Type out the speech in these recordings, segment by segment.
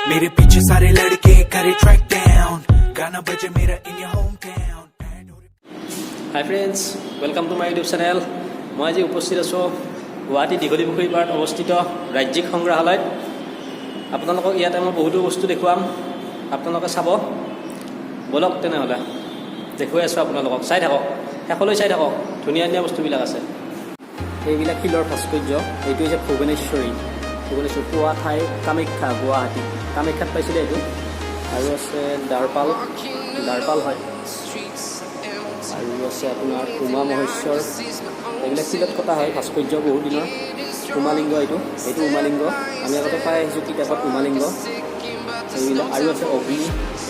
मेरे पीछे सारे लड़के करे ट्रैक डाउन गाना बजे मेरा in your home town hi friends welcome to my YouTube channel मैं आज उपस्थित आছোঁ गुवाहाटी दीघलीपुखुरी पाৰত अवस्थित राज्यिक সংগ্ৰহালয়ত আপোনালোকক ইয়াতে মই বহুতো বস্তু দেখুৱাম আপোনালোকে চাব বলক তেনেহ'লে দেখুৱাই আছোঁ আপোনালোকক চাই থাকক শেষলৈ চাই থাকক ধুনীয়া ধুনীয়া বস্তুবিলাক আছে এইবিলাক শিলৰ ভাস্কৰ্য এইটো হৈছে ভুৱনেশ্বৰী পোৱা ঠাই কামাখ্যা গুৱাহাটী কামাখ্যাত পাইছিলে এইটো আৰু আছে দাৰপাল হয় আৰু আছে আপোনাৰ উমা মহেশ্বৰ এইবিলাক শিলত কটা হয় ভাস্কৰ্য বহুত দিনৰ উমালিংগ এইটো উমালিংগ আমি আগতে পাই আহিছোঁ কিতাপত উমালিংগ এইবিলাক আৰু আছে অগ্নি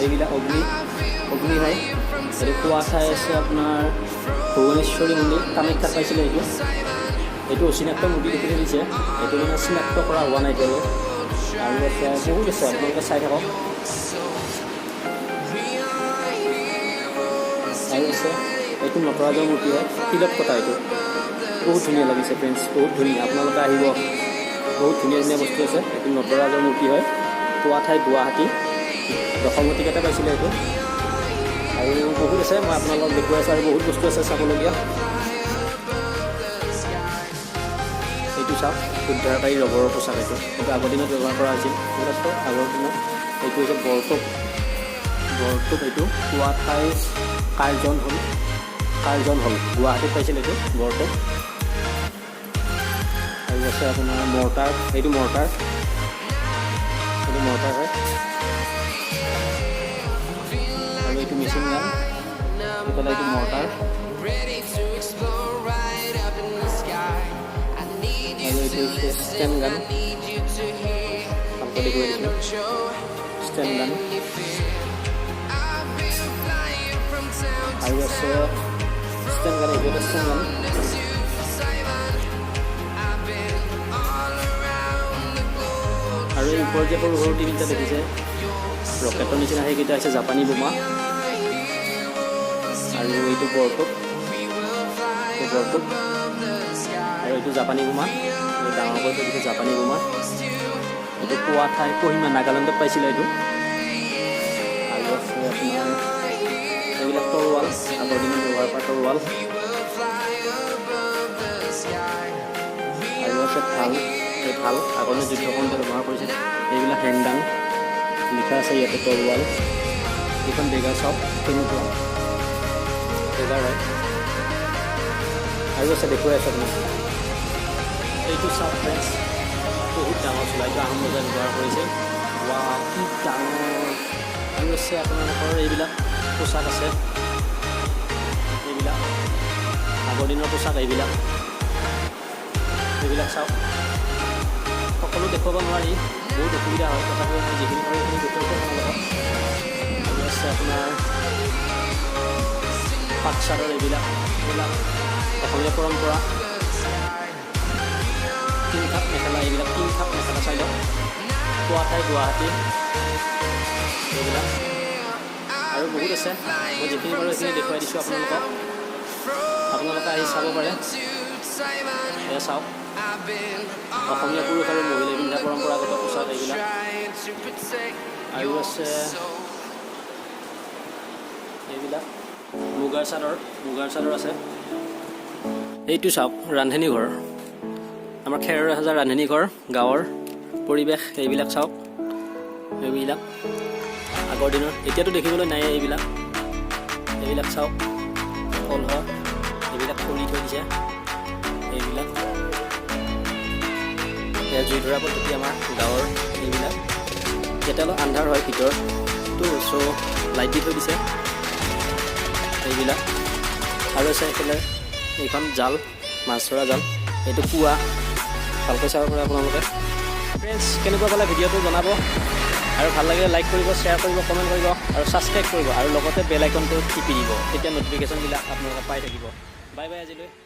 এইবিলাক অগ্নি হয় এইটো পোৱা ঠাই আছে আপোনাৰ ভুৱনেশ্বৰী মন্দিৰ কামাখ্যাত পাইছিলে এইটো অচিনাক্ত মূৰ্তি দেখি দিছে এইটো মানে চিনাক্ত কৰা হোৱা নাই এতিয়ালৈ আৰু আছে বহুত আছে আপোনালোকে চাই থাকক আৰু আছে এইটো নটৰাজৰ মূৰ্তি হয় শিলত কটা এইটো বহুত ধুনীয়া লাগিছে ফ্ৰেণ্ডছ বহুত ধুনীয়া আপোনালোকে আহিব বহুত ধুনীয়া ধুনীয়া বস্তু আছে এইটো নটৰাজৰ মূৰ্তি হয় পোৱা ঠাই গুৱাহাটী দশম শতিকাতে পাইছিলে এইটো আৰু বহুত আছে মই আপোনালোকক দেখুৱাই আছোঁ আৰু বহুত বস্তু আছে চাবলগীয়া এইটো চাওক উদ্ধাৰকাৰী ৰবৰৰ পোচাক এইটো আগৰ দিনত ব্যৱহাৰ কৰা হৈছিল এইবিলাকতো আগৰ দিনত এইটো হৈছে বৰটোপ এইটো পোৱা ঠাই কাৰ্জন হল গুৱাহাটীত পাইছিল এইটো বৰটোপ আৰু আছে আপোনাৰ মৰ্টাৰ এইটো মৰ্টাৰ হয় আৰু এইটো মেচিন গান এইফালে এইটো মৰ্টাৰ আৰু এইটো হৈছে ষ্টেন গান ভালকৈ দেখুৱাই দিছোঁ ষ্টেন গান আৰু আছে ষ্টেন গান এইটো এটা ষ্টেন গান আৰু এই ওপৰত যে সৰু সৰু তিনিটা দেখিছে ৰকেটৰ নিচিনা সেইকেইটা আছে জাপানী বোমা আৰু এইটো বৰটোপ আৰু এইটো জাপানী বোমা ডাঙৰকৈ দেখিছে জাপানী বোমা এইটো পোৱা ঠাই কহিমা নাগালেণ্ডত পাইছিলে এইটো আৰু আছে আপোনাৰ এইবিলাক তৰোৱাল আগৰ দিনত ব্যৱহাৰ কৰা তৰোৱাল আৰু আছে ভাল আগৰ দিনত যুদ্ধ কৰোঁতে ব্যৱহাৰ কৰিছিল এইবিলাক হেংদাং লিখা আছে ইয়াতে তৰোৱাল এইখন ডেগাৰ চাওক কেনেকুৱা ডেগাৰ হয় আৰু আছে দেখুৱাই আছে আপোনাক এইটো চাওক ফ্ৰেণ্ডছ বহুত ডাঙৰ চোলা এইটো আহোম ৰজাই ব্যৱহাৰ কৰিছে ৱা কি ডাঙৰ আৰু আছে আপোনালোকৰ এইবিলাক পোচাক আছে এইবিলাক আগৰ দিনৰ পোচাক এইবিলাক চাওক সকলো দেখুৱাব নোৱাৰি বহুত অসুবিধা হয় তথাপিও মই যিখিনি পাৰোঁ সেইখিনি দেখুৱাইছোঁ আপোনালোকক আৰু আছে আপোনাৰ পাট চাদৰ এইবিলাক অসমীয়া পৰম্পৰা তিন খাপ মেখেলা চাই লওক পোৱা ঠাই গুৱাহাটী এইবিলাক আৰু বহুত আছে মই যিখিনি পাৰোঁ সেইখিনি দেখুৱাই দিছোঁ আপোনালোকে আহি চাব পাৰে এয়া চাওক অসমীয়া পুৰুষ আৰু মহিলাই পিন্ধা পৰম্পৰাগত পোচাক এইবিলাক আৰু আছে এইবিলাক মুগাৰ চাদৰ আছে এইটো চাওক ৰান্ধনী ঘৰ আমাৰ খেৰৰ সাজা ৰান্ধনী ঘৰ গাঁৱৰ পৰিৱেশ এইবিলাক চাওক এইবিলাক আগৰ দিনৰ এতিয়াতো দেখিবলৈ নাই এইবিলাক চাওক কলহ এইবিলাক খৰি থৈ দিছে এইবিলাক জুই ধৰা পদ্ধতি আমাৰ গাঁৱৰ এইবিলাক এতিয়া অলপ আন্ধাৰ হয় ভিতৰতো চ' লাইট দি থৈ দিছে এইবিলাক আৰু আছে এইফালে এইখন জাল মাছ ধৰা জাল এইটো পুৱা ভালকৈ চাব পাৰে আপোনালোকে ফ্ৰেণ্ডছ কেনেকুৱা পালে ভিডিঅ'টো জনাব আৰু ভাল লাগিলে লাইক কৰিব শ্বেয়াৰ কৰিব কমেণ্ট কৰিব আৰু ছাবস্ক্ৰাইব কৰিব আৰু লগতে বেল আইকনটো টিপি দিব তেতিয়া ন'টিফিকেশ্যনবিলাক আপোনালোকে পাই থাকিব বাই আজিলৈ